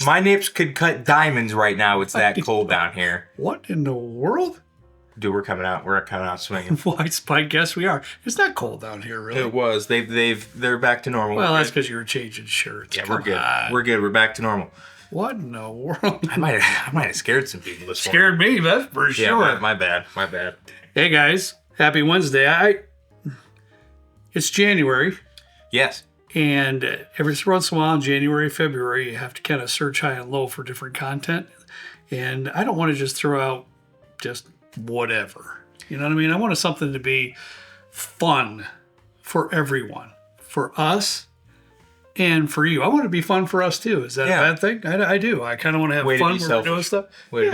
My nips could cut diamonds right now. It's that cold down here. What in the world? Dude, we're coming out. We're coming out swinging. Well, I guess we are. It's not cold down here, really. It was. They're back to normal. Well, that's because you were changing shirts. Yeah, we're good. We're good. We're back to normal. What in the world? I might have scared some people this morning. Scared me, that's for sure. Yeah, my bad. My bad. Hey guys, happy Wednesday. It's January. Yes. And every once in a while in January, February, you have to kind of search high and low for different content. And I don't want to just throw out just whatever. You know what I mean? I wanted something to be fun for everyone. For us and for you. I want it to be fun for us too. Is that a bad thing? I do. I kind of want to have fun when we're doing stuff. Well,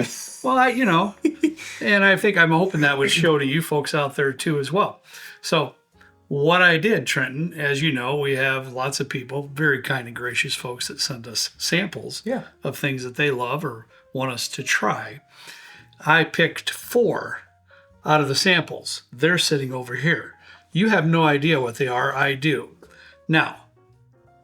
and I'm hoping that would show to you folks out there too as well. So what I did, Trenton, as you know, we have lots of people, very kind and gracious folks that send us samples of things that they love or want us to try. I picked 4 out of the samples. They're sitting over here. You have no idea what they are. I do. Now,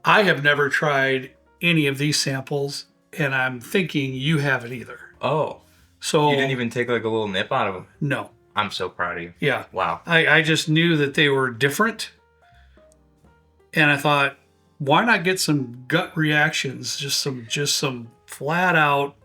I have never tried any of these samples, and I'm thinking you haven't either. Oh. So you didn't even take like a little nip out of them? No. I'm so proud of you. Yeah. Wow. I just knew that they were different, and I thought, why not get some gut reactions, just some flat out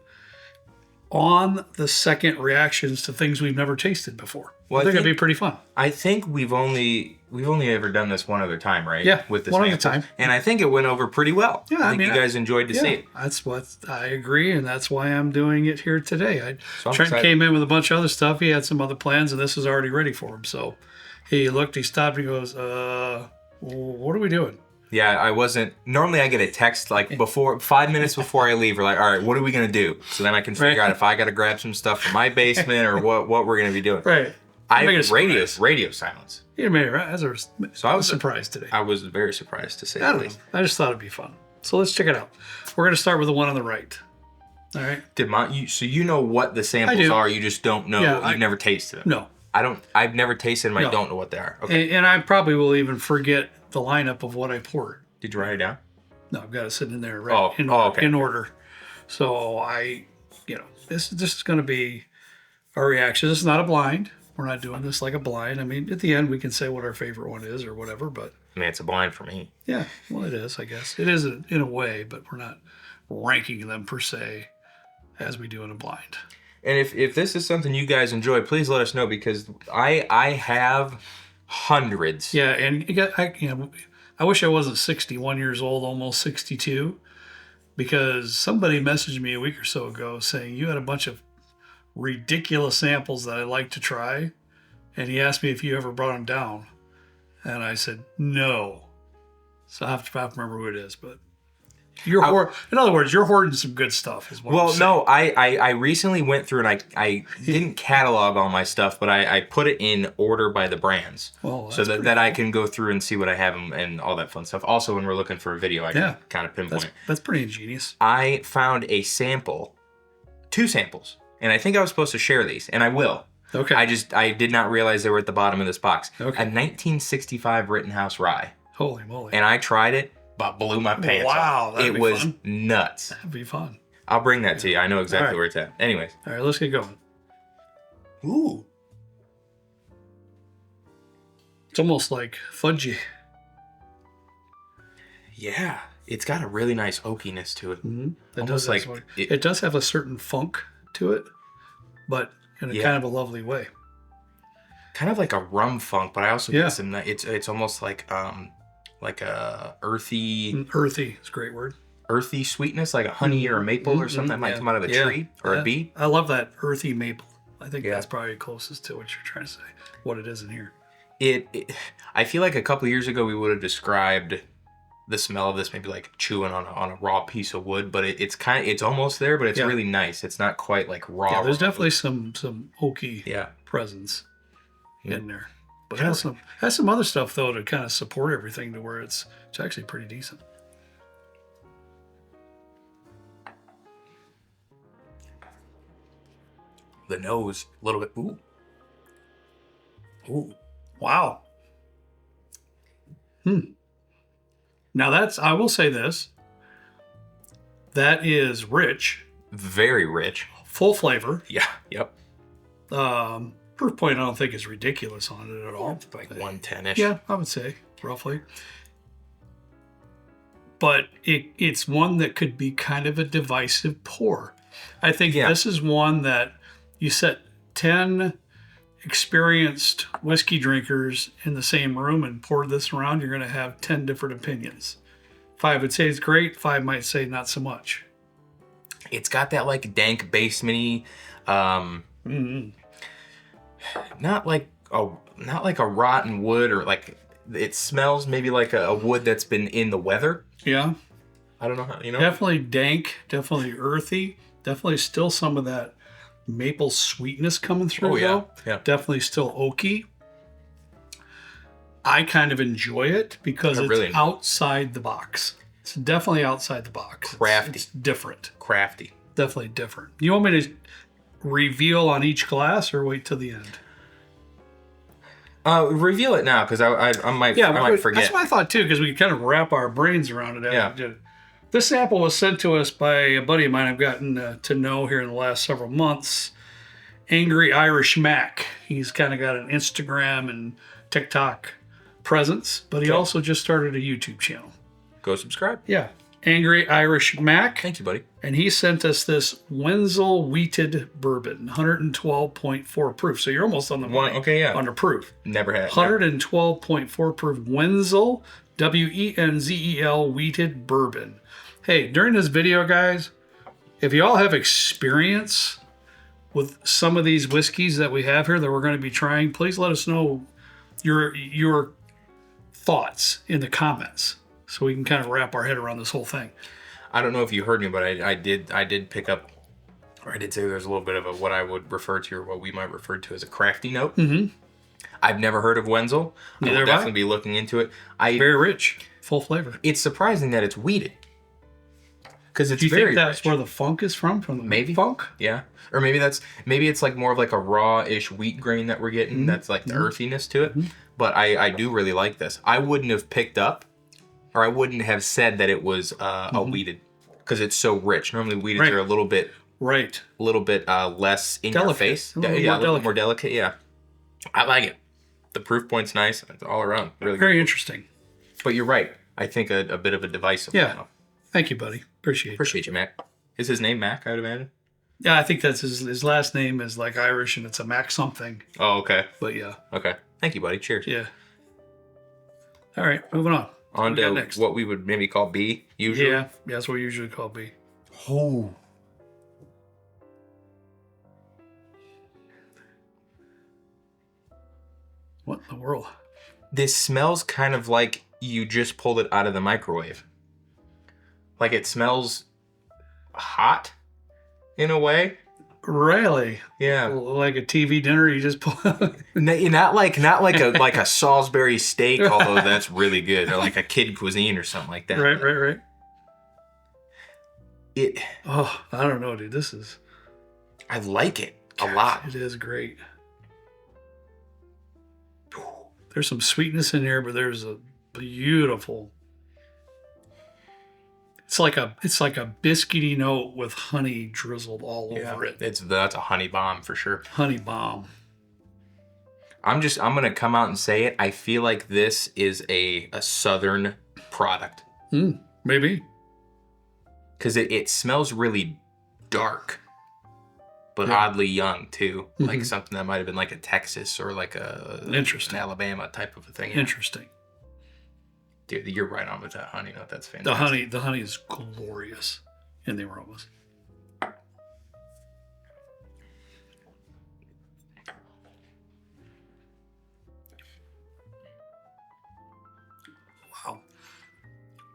on the second reactions to things we've never tasted before. Well, they're going to be pretty fun. I think we've only ever done this one other time, right? Yeah, with the one samples. other time. And I think it went over pretty well. Yeah, I think you guys enjoyed to see it. That's what I agree, and that's why I'm doing it here today. Trent excited. came in with a bunch of other stuff. He had some other plans, and this was already ready for him. So he looked, he stopped, he goes, what are we doing? Yeah, I wasn't. Normally, I get a text like 5 minutes before I leave. We're like, all right, what are we gonna do? So then I can figure out if I got to grab some stuff from my basement or what we're gonna be doing. Right. Radio silence. You made it right. I was surprised today. I was very surprised to say the least. I just thought it'd be fun. So let's check it out. We're gonna start with the one on the right. All right. So you know what the samples are? You just don't know. Yeah, You've never tasted them. No. I don't. I've never tasted them. I don't know what they are. Okay. And I probably will even forget the lineup of what I poured. Did you write it down? No, I've got it sitting in there in order. So this is going to be our reaction. This is not a blind. We're not doing this like a blind. I mean, at the end, we can say what our favorite one is or whatever, but... I mean, it's a blind for me. Yeah, well, it is, I guess. It is in a way, but we're not ranking them per se as we do in a blind. And if this is something you guys enjoy, please let us know, because I have hundreds. Yeah, and I wish I wasn't 61 years old, almost 62, because somebody messaged me a week or so ago saying you had a bunch of ridiculous samples that I like to try, and he asked me if you ever brought them down, and I said no. So I have to remember who it is, but in other words, you're hoarding some good stuff. Is what I'm saying. No, I recently went through and I didn't catalog all my stuff, but I put it in order by the brands, so that I can go through and see what I have and all that fun stuff. Also, when we're looking for a video, I can kind of pinpoint. That's pretty ingenious. I found a sample, 2 samples, and I think I was supposed to share these, and I will. Okay. I did not realize they were at the bottom of this box. Okay. A 1965 Rittenhouse Rye. Holy moly! And I tried it. But blew my pants off. That'd it be was fun. Nuts. That'd be fun. I'll bring that to you. I know exactly where it's at. Anyways. All right, let's get going. Ooh. It's almost like fudgy. Yeah. It's got a really nice oakiness to it. Mm-hmm. It does have a certain funk to it, but in a kind of a lovely way. Kind of like a rum funk, but I also get some... It's almost like a earthy is a great word. Earthy sweetness, like a honey or a maple or something that might come out of a tree or a bee. I love that earthy maple. I think that's probably closest to what you're trying to say, what it is in here. I feel like a couple years ago we would have described the smell of this maybe like chewing on a raw piece of wood, but it's almost there, but it's really nice. It's not quite like raw. Yeah, there's definitely some oaky presence in there. But it has some other stuff, though, to kind of support everything to where it's actually pretty decent. The nose, a little bit. Ooh. Ooh. Wow. Now I will say this. That is rich. Very rich. Full flavor. Yeah. Yep. Proof point I don't think is ridiculous on it at all. Like 110-ish. Yeah, I would say, roughly. But it's one that could be kind of a divisive pour. I think this is one that you set 10 experienced whiskey drinkers in the same room and pour this around, you're going to have 10 different opinions. 5 would say it's great, 5 might say not so much. It's got that like dank basement-y, not like a rotten wood, or like it smells maybe like a wood that's been in the weather. Yeah. I don't know how, Definitely dank, definitely earthy, definitely still some of that maple sweetness coming through. Oh, yeah. Though. Yeah. Definitely still oaky. I kind of enjoy it because it's outside the box. It's definitely outside the box. Crafty. It's different. Crafty. Definitely different. You want me to reveal on each glass or wait till the end? Reveal it now, because I might forget. That's what I thought too, because we could kind of wrap our brains around it. Yeah. This sample was sent to us by a buddy of mine I've gotten to know here in the last several months. Angry Irish Mac. He's kind of got an Instagram and TikTok presence, but he also just started a YouTube channel. Go subscribe. Yeah. Angry Irish Mac. Thank you, buddy. And he sent us this Wenzel wheated bourbon, 112.4 proof. So you're almost on the money. Okay, yeah. Under proof. Never had. 112.4 proof Wenzel, Wenzel wheated bourbon. Hey, during this video, guys, if you all have experience with some of these whiskeys that we have here that we're going to be trying, please let us know your thoughts in the comments so we can kind of wrap our head around this whole thing. I don't know if you heard me, but I did pick up, or I did say there's a little bit of what I would refer to, or what we might refer to as a crafty note. Mm-hmm. I've never heard of Wenzel. I will definitely be looking into it. Very rich, full flavor. It's surprising that it's wheated. Because it's Do you very think that's rich. where the funk is from the maybe funk? Yeah, or maybe it's like more of like a raw-ish wheat grain that we're getting. Mm-hmm. That's like the earthiness to it. Mm-hmm. But I do really like this. I wouldn't have picked up, or I wouldn't have said that it was a wheated, because it's so rich. Normally wheateds are a little bit less in your face. A little more delicate. Yeah, I like it. The proof point's nice. It's all around really very good. Interesting. But you're right. I think a bit of a divisive. Yeah. Thank you, buddy. Appreciate you, Mac. Is his name Mac, I would imagine? Yeah, I think that's his last name is like Irish and it's a Mac something. Oh, okay. But yeah. Okay. Thank you, buddy. Cheers. Yeah. All right, moving on. On to next. What we would maybe call B, usually. Yeah, that's what we usually call B. Oh. What in the world? This smells kind of like you just pulled it out of the microwave. Like it smells hot in a way. Really? Yeah. Like a TV dinner you just pull out. Not like a Salisbury steak, although that's really good, or like a kid cuisine or something like that. Right. I don't know, dude. I like it a lot. It is great. There's some sweetness in here, but there's a beautiful. It's like a biscuity note with honey drizzled all over it. That's a honey bomb for sure. Honey bomb. I'm gonna come out and say it. I feel like this is a southern product. Maybe. Because it smells really dark, but oddly young too. Mm-hmm. Like something that might have been like a Texas or like an Alabama type of a thing. Interesting. Dude, you're right on with that honey note. That's fantastic. The honey is glorious in the aromas.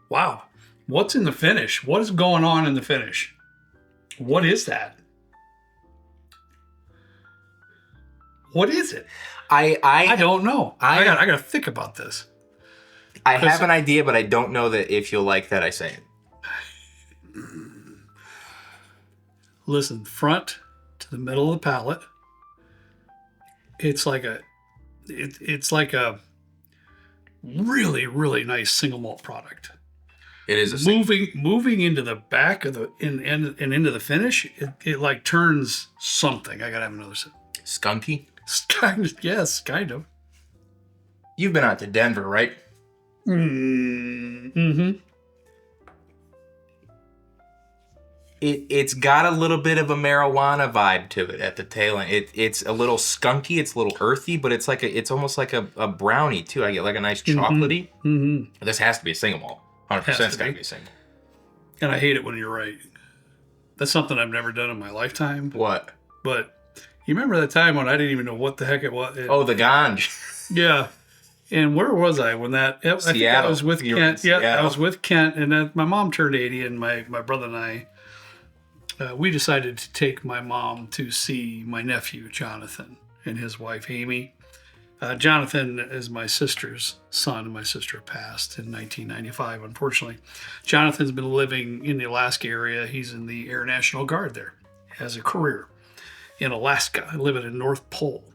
Wow. What's in the finish? What is going on in the finish? What is that? What is it? I don't know. I gotta think about this. I have an idea, but I don't know that if you'll like that I say it. Listen, front to the middle of the palate. It's like a really, really nice single malt product. It is a moving into the back of the and into the finish. It like turns something. I gotta have another sip. Skunky. Yes, kind of. You've been out to Denver, right? Mm-hmm. It's got a little bit of a marijuana vibe to it at the tail end. It's a little skunky, it's a little earthy, but it's almost like a brownie too. I get like a nice chocolatey. Mm-hmm. This has to be a single malt. 100% it's got to be a single. And I hate it when you're right. That's something I've never done in my lifetime. What? But you remember that time when I didn't even know what the heck it was? Oh, the ganj. Yeah. And where was I when that? I think I was with Kent. Yeah, I was with Kent, and then my mom turned 80, and my brother and I, we decided to take my mom to see my nephew Jonathan and his wife Amy. Jonathan is my sister's son, and my sister passed in 1995, unfortunately. Jonathan's been living in the Alaska area. He's in the Air National Guard there. He has a career in Alaska, living in North Pole.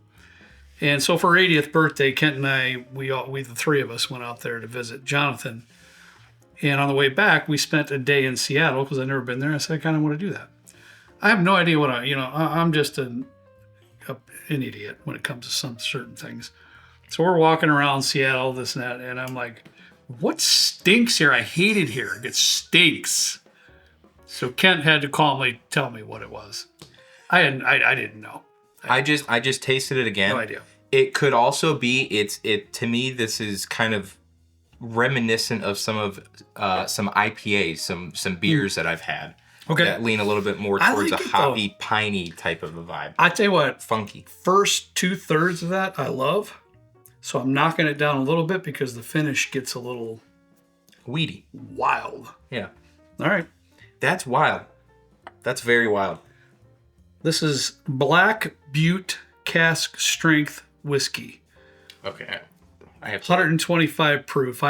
And so for her 80th birthday, Kent and I, we the three of us went out there to visit Jonathan. And on the way back, we spent a day in Seattle because I'd never been there. I said, I kind of want to do that. I have no idea what I'm just an idiot when it comes to some certain things. So we're walking around Seattle, this and that, and I'm like, what stinks here? I hate it here. It stinks. So Kent had to calmly tell me what it was. I didn't know. I just tasted it again. No idea. It could also be to me this is kind of reminiscent of some IPAs, some beers that I've had. Okay. That lean a little bit more towards a hoppy, piney type of a vibe. I tell you what, funky. First 2/3 of that I love. So I'm knocking it down a little bit because the finish gets a little weedy. Wild. Yeah. All right. That's wild. That's very wild. This is Black Butte Cask Strength Whiskey. Okay. I have 125 proof.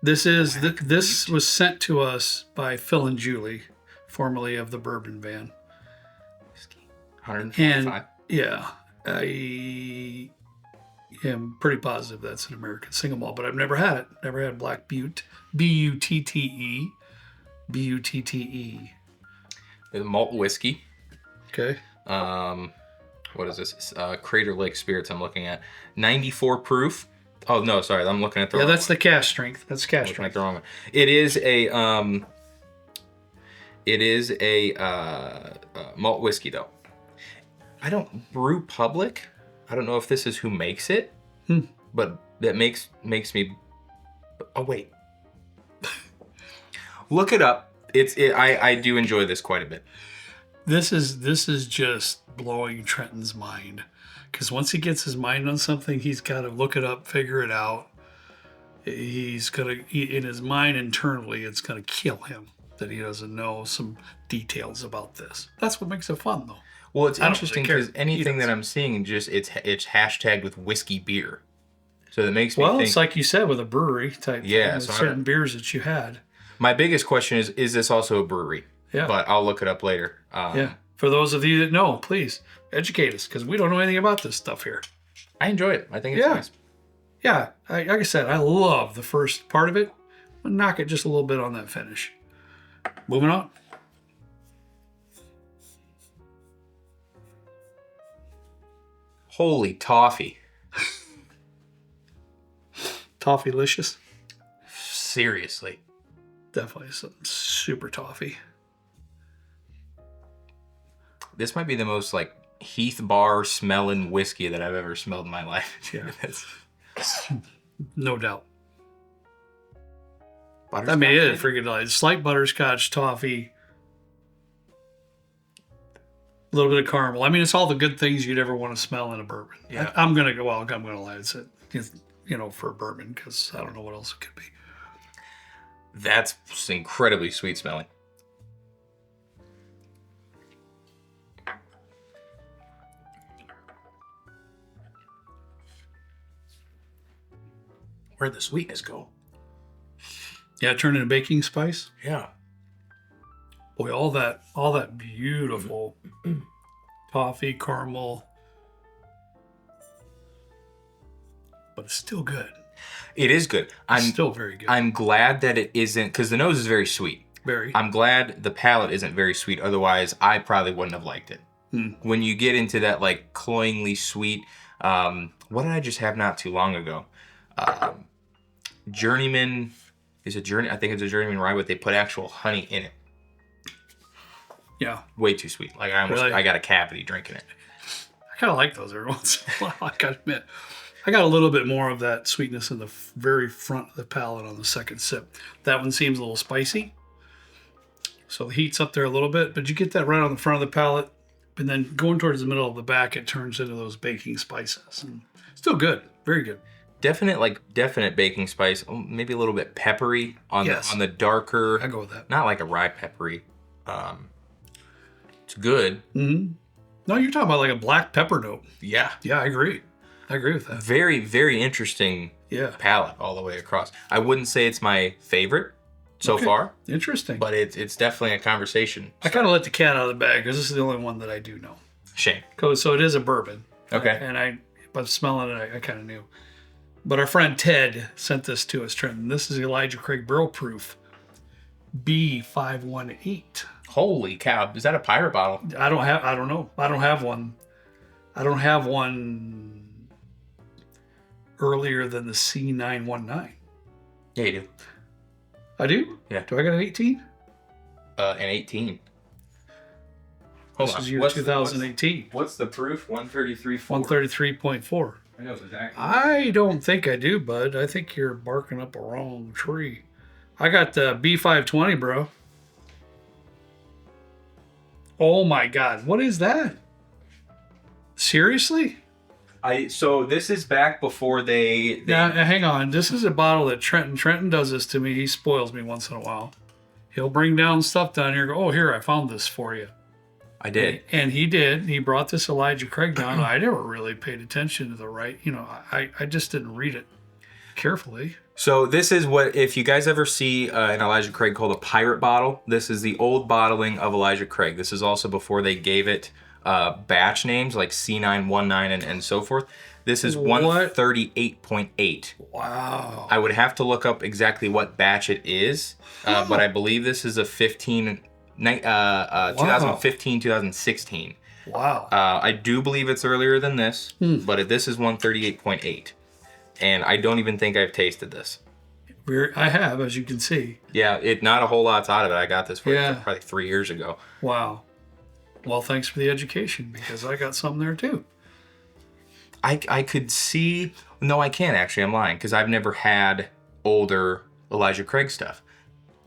This was sent to us by Phil and Julie, formerly of the Bourbon Van. Whiskey. 125. And yeah, I am pretty positive that's an American single malt, but I've never had it. Never had Black Butte. Butte. Butte. It's malt whiskey. Okay. What is this? Crater Lake Spirits I'm looking at. 94 proof. Oh, no, sorry. I'm looking at the wrong that's one. the cask strength. That's cask strength. The wrong one. It is a malt whiskey, though. I don't brew public. I don't know if this is who makes it, but that makes me... Oh, wait. Look it up. I do enjoy this quite a bit. This is just blowing Trenton's mind, because once he gets his mind on something, he's got to look it up, figure it out. He's gonna, in his mind internally, it's gonna kill him that he doesn't know some details about this. That's what makes it fun, though. Well, it's interesting because anything that I'm seeing, just it's hashtagged with whiskey beer, so that makes me think. It's like you said with a brewery type. Yeah, thing, certain beers that you had. My biggest question is this also a brewery? Yeah. But I'll look it up later. Yeah. For those of you that know, please educate us, because we don't know anything about this stuff here. I enjoy it. I think it's nice. Yeah. Like I said, I love the first part of it. I'll knock it just a little bit on that finish. Moving on. Holy toffee. Toffee-licious. Seriously. Definitely some super toffee. This might be the most like Heath Bar smelling whiskey that I've ever smelled in my life. Yeah. No doubt. Butterscotch, I mean, it is freaking like slight butterscotch, toffee, a little bit of caramel. I mean, it's all the good things you'd ever want to smell in a bourbon. Yeah. I'm gonna lie. It's for a bourbon, because I don't know what else it could be. That's incredibly sweet smelling. Where'd the sweetness go? Yeah, turn into baking spice. Yeah. Boy, all that beautiful toffee, caramel, but it's still good. It is good. It's still very good. I'm glad that it isn't, because the nose is very sweet. Very. I'm glad the palate isn't very sweet. Otherwise, I probably wouldn't have liked it. When you get into that like cloyingly sweet, what did I just have not too long ago? Journeyman is a journey. I think it's a Journeyman rye, but they put actual honey in it. Yeah. Way too sweet. Like I got a cavity drinking it. I kind of like those every once in a while. I gotta admit, I got a little bit more of that sweetness in the very front of the palate on the second sip. That one seems a little spicy, so the heat's up there a little bit, but you get that right on the front of the palate. And then going towards the middle of the back, it turns into those baking spices. And still good. Very good. Definite baking spice. Maybe a little bit peppery on the darker. I go with that. Not like a rye peppery. It's good. Mm-hmm. No, you're talking about like a black pepper note. Yeah. Yeah, I agree. I agree with that. Very, very interesting palate all the way across. I wouldn't say it's my favorite so far. Interesting. But it's definitely a conversation. I kind of let the cat out of the bag because this is the only one that I do know. Shame. So it is a bourbon. Okay. But smelling it, I kind of knew. But our friend Ted sent this to us, Trenton. This is Elijah Craig Barrel Proof B518. Holy cow. Is that a pirate bottle? I don't know. I don't have one. I don't have one earlier than the C919. Yeah, you do. I do? Yeah. Do I got an 18? An 18. Hold this on. is year 2018. What's the proof? 133.4. 133.4. I know exactly. I don't think I do, bud. I think you're barking up a wrong tree. I got the B520, bro. Oh my God. What is that? Seriously? So this is back before they Now, hang on. This is a bottle that Trenton does this to me. He spoils me once in a while. He'll bring down stuff down here. Go, oh, here, I found this for you. I did. And he did. He brought this Elijah Craig down. I never really paid attention to the right. I just didn't read it carefully. So this is what, if you guys ever see an Elijah Craig called a pirate bottle, this is the old bottling of Elijah Craig. This is also before they gave it batch names like C919 and so forth. This is 138.8. Wow. I would have to look up exactly what batch it is, but I believe this is a 2015, 2016. Wow. I do believe it's earlier than this, but this is 138.8. And I don't even think I've tasted this. I have, as you can see. Yeah, not a whole lot's out of it. I got this probably 3 years ago. Wow. Well, thanks for the education, because I got some there too. I could see... No, I can't actually. I'm lying, because I've never had older Elijah Craig stuff.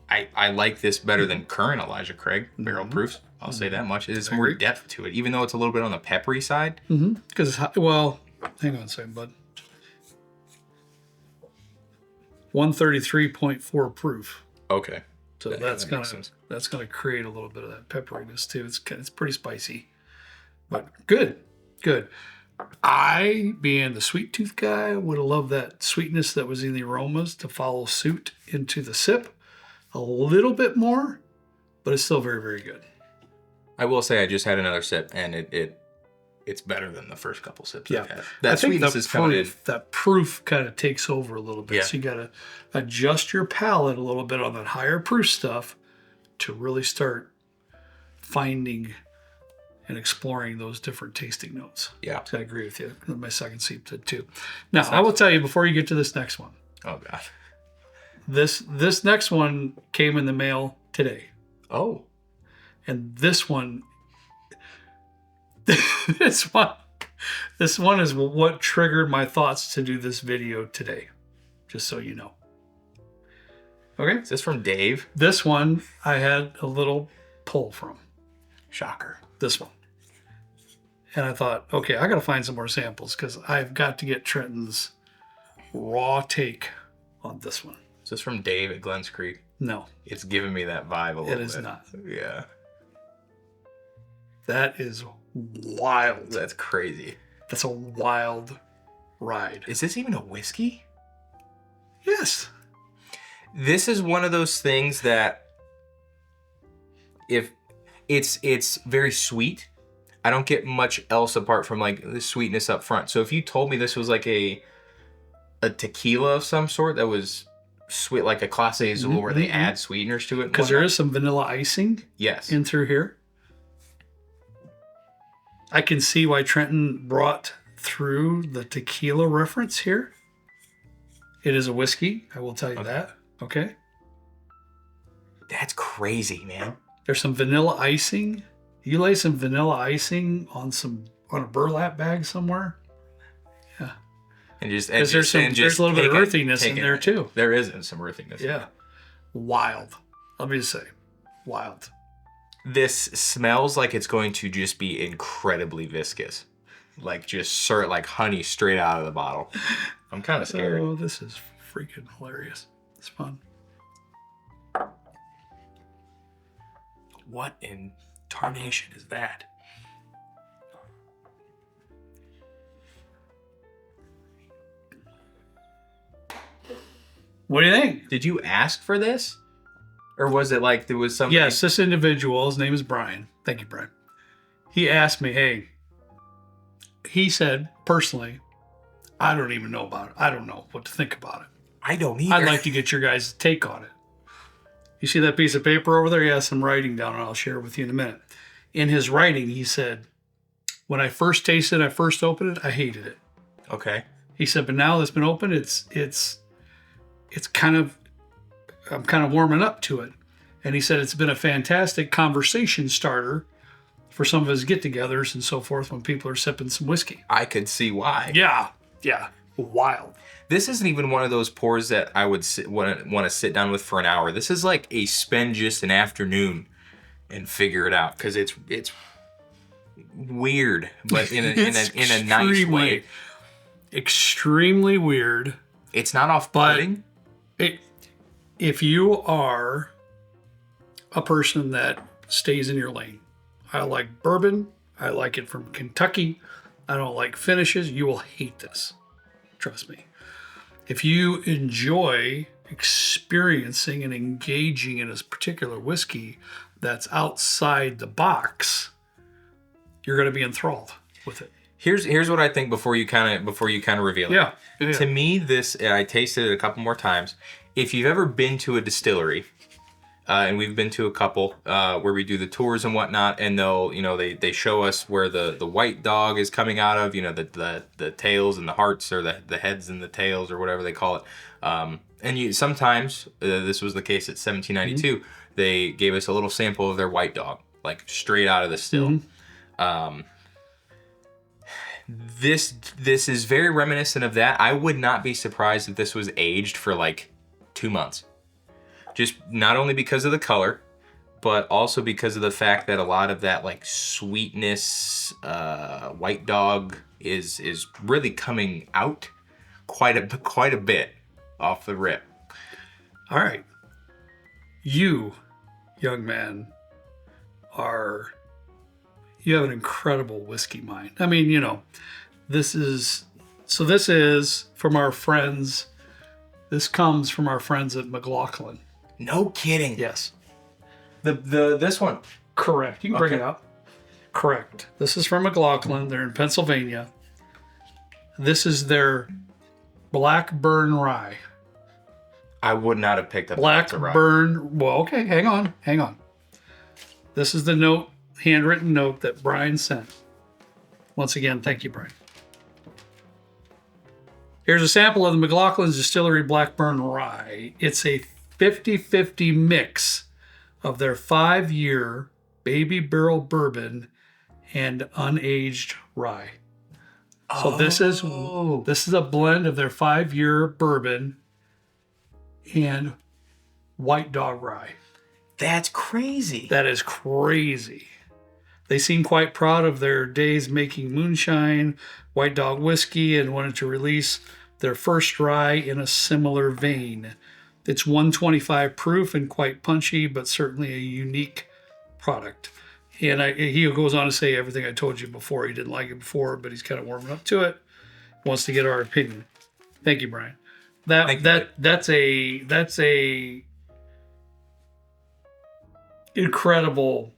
I like this better than current Elijah Craig barrel proofs. I'll say that much. There's more depth to it, even though it's a little bit on the peppery side. Because, well, hang on a second, bud. 133.4 proof. Okay. So that's gonna create a little bit of that pepperiness too. It's pretty spicy, but good. I, being the sweet tooth guy, would have loved that sweetness that was in the aromas to follow suit into the sip a little bit more, but it's still very, very good. I will say I just had another sip, and it's better than the first couple sips I've had. That sweetness is coming in. That proof kind of takes over a little bit. Yeah. So you got to adjust your palate a little bit on that higher proof stuff to really start finding and exploring those different tasting notes. Yeah. So I agree with you. My second sip did too. Now, I will tell you before you get to this next one. Oh, God. This next one came in the mail today. Oh. And this one... This one is what triggered my thoughts to do this video today, just so you know. Okay? Is this from Dave? This one I had a little pull from. Shocker. This one. And I thought, okay, I got to find some more samples because I've got to get Trenton's raw take on this one. Is this from Dave at Glens Creek? No. It's giving me that vibe a little bit. It is not. Yeah. That is wild. That's crazy. That's a wild ride. Is this even a whiskey? Yes. This is one of those things that if it's very sweet. I don't get much else apart from like the sweetness up front. So if you told me this was like a a tequila of some sort that was sweet, like a Clase Azul, where they add sweeteners to it. Because there is some vanilla icing. Yes. In through here. I can see why Trenton brought through the tequila reference here. It is a whiskey, I will tell you that. Okay. That's crazy, man. There's some vanilla icing. You lay some vanilla icing on a burlap bag somewhere. Yeah. And just there's a little bit of earthiness in there too. There isn't some earthiness. Yeah. Wild. Let me just say, wild. This smells like it's going to just be incredibly viscous. Like just like honey straight out of the bottle. I'm kind of scared. Oh, this is freaking hilarious. It's fun. What in tarnation is that? What do you think? Did you ask for this? Or was it like there was something? Yes, this individual, his name is Brian. Thank you, Brian. He asked me, hey, he said, personally, I don't even know about it. I don't know what to think about it. I don't either. I'd like to get your guys' take on it. You see that piece of paper over there? He has some writing down, and I'll share it with you in a minute. In his writing, he said, when I first tasted it, I first opened it, I hated it. Okay. He said, but now that it's been opened, it's kind of, I'm kind of warming up to it. And he said it's been a fantastic conversation starter for some of his get-togethers and so forth when people are sipping some whiskey. I could see why. Yeah. Wild. This isn't even one of those pours that I would want to sit down with for an hour. This is like a spend just an afternoon and figure it out because it's weird, but in a nice way. Extremely weird. It's not off-putting. If you are a person that stays in your lane, I like bourbon. I like it from Kentucky. I don't like finishes. You will hate this. Trust me. If you enjoy experiencing and engaging in a particular whiskey that's outside the box, you're going to be enthralled with it. Here's what I think before you kind of reveal it. Yeah. To me, I tasted it a couple more times. If you've ever been to a distillery, and we've been to a couple where we do the tours and whatnot, and they show us where the white dog is coming out of, the tails and the hearts, or the heads and the tails, or whatever they call it. And sometimes this was the case at 1792. They gave us a little sample of their white dog, like straight out of the still. This is very reminiscent of that. I would not be surprised if this was aged for like 2 months. Just not only because of the color, but also because of the fact that a lot of that like sweetness, white dog is really coming out quite a bit off the rip. All right. You, young man, you have an incredible whiskey mind. I mean, this is from our friends. This comes from our friends at McGlaughlin. No kidding. Yes. This one. Correct. You can bring it up. Correct. This is from McGlaughlin. They're in Pennsylvania. This is their Blackburn Rye. I would not have picked up Blackburn. Well, okay. Hang on. This is the handwritten note that Brian sent. Once again, thank you, Brian. Here's a sample of the McGlaughlin's Distillery Blackburn Rye. It's a 50-50 mix of their 5-year baby barrel bourbon and unaged rye. So this is a blend of their 5-year bourbon and white dog rye. That's crazy. That is crazy. They seem quite proud of their days making moonshine, white dog whiskey, and wanted to release their first rye in a similar vein. It's 125 proof and quite punchy, but certainly a unique product. And he goes on to say everything I told you before. He didn't like it before, but he's kind of warming up to it. Wants to get our opinion. Thank you, Brian. That's a incredible.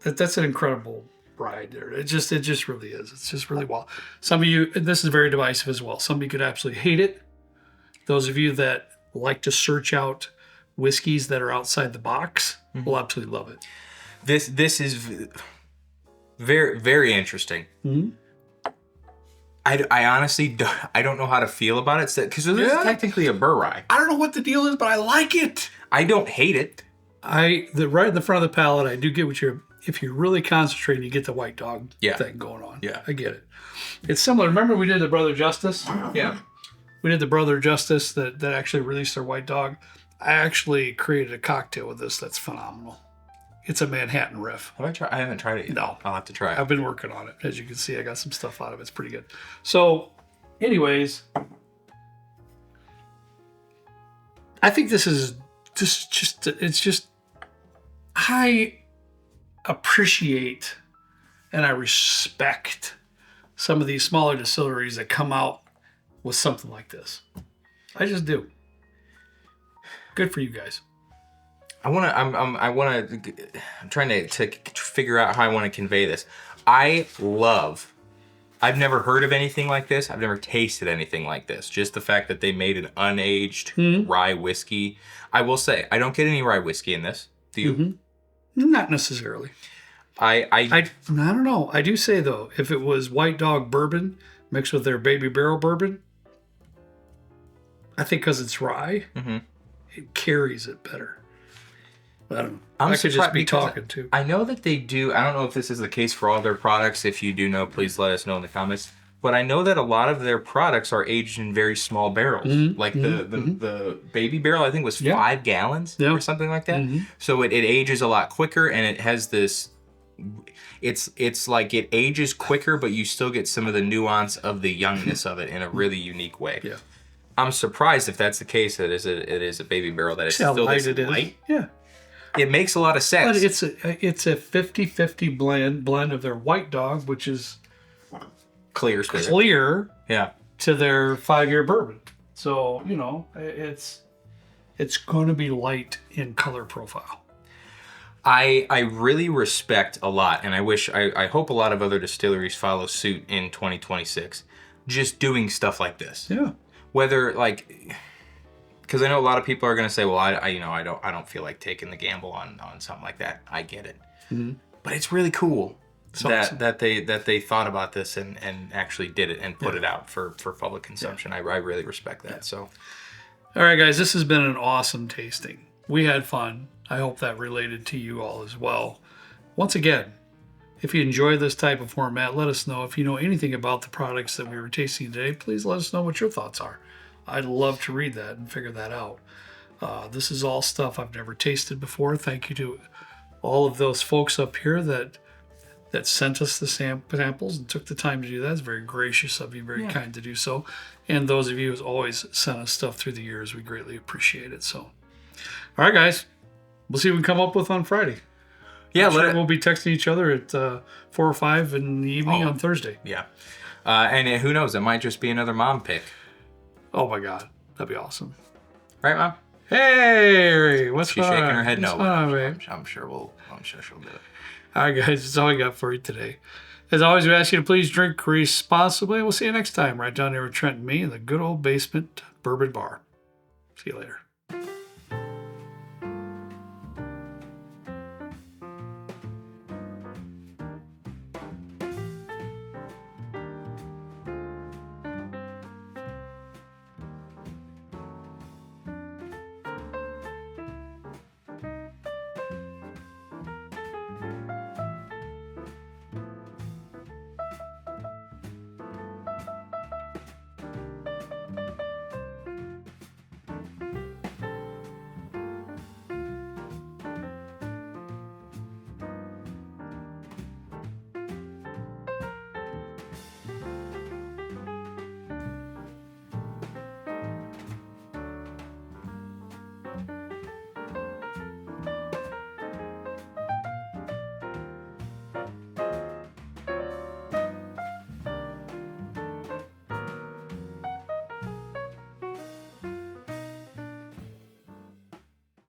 That's an incredible ride there. It just really is. It's just really well. Some of you, this is very divisive as well. Some of you could absolutely hate it. Those of you that like to search out whiskeys that are outside the box will absolutely love it. This is very, very interesting. Mm-hmm. I honestly don't know how to feel about it because this is technically a burr rye. I don't know what the deal is, but I like it. I don't hate it. Right in the front of the palate, I do get what if you really concentrate, you get the white dog thing going on. Yeah. I get it. It's similar. Remember we did the Brother Justice? Yeah. We did the Brother Justice that actually released their white dog. I actually created a cocktail with this that's phenomenal. It's a Manhattan riff. Have I tried? I haven't tried it yet. No. I'll have to try it. I've been working on it. As you can see, I got some stuff out of it. It's pretty good. So, anyways, I think this is I appreciate and I respect some of these smaller distilleries that come out with something like this. I just do. Good for you guys. I'm trying to figure out how I want to convey this. I've never heard of anything like this. I've never tasted anything like this. Just the fact that they made an unaged rye whiskey. I will say, I don't get any rye whiskey in this. Do you? Mm-hmm. Not necessarily. I don't know. I do say, though, if it was White Dog bourbon mixed with their Baby Barrel bourbon, I think because it's rye, it carries it better. I don't know. I could just be talking too. I know that they do. I don't know if this is the case for all their products. If you do know, please let us know in the comments. But I know that a lot of their products are aged in very small barrels. Like the Baby Barrel, I think, was 5 gallons or something like that. So it ages a lot quicker, and it has this. It's like it ages quicker, but you still get some of the nuance of the youngness of it in a really unique way. Yeah. I'm surprised if that's the case. That it is a Baby Barrel that is still this light. Yeah. It makes a lot of sense. But it's a 50-50 blend of their White Dog, which is clear to their 5-year bourbon. So, it's going to be light in color profile. I really respect a lot, and I hope a lot of other distilleries follow suit in 2026, just doing stuff like this. Yeah. Whether because I know a lot of people are going to say, well, I don't feel like taking the gamble on something like that. I get it, but it's really cool that they thought about this and actually did it and put it out for public consumption. I really respect that. So, all right, guys, this has been an awesome tasting. We had fun. I hope that related to you all as well. Once again, if you enjoy this type of format, let us know. If you know anything about the products that we were tasting today, please let us know what your thoughts are. I'd love to read that and figure that out. This is all stuff I've never tasted before. Thank you to all of those folks up here that sent us the samples and took the time to do that. It's very gracious of you, very kind to do so. And those of you who's always sent us stuff through the years, we greatly appreciate it. So, all right, guys, we'll see what we come up with on Friday. Yeah, we'll be texting each other at 4 or 5 in the evening on Thursday. Yeah, and who knows? It might just be another mom pick. Oh my God, that'd be awesome. Right, Mom? Hey, what's She's shaking her head no. I'm sure she'll do it. All right, guys, that's all I got for you today. As always, we ask you to please drink responsibly. We'll see you next time right down there with Trent and me in the good old basement bourbon bar. See you later.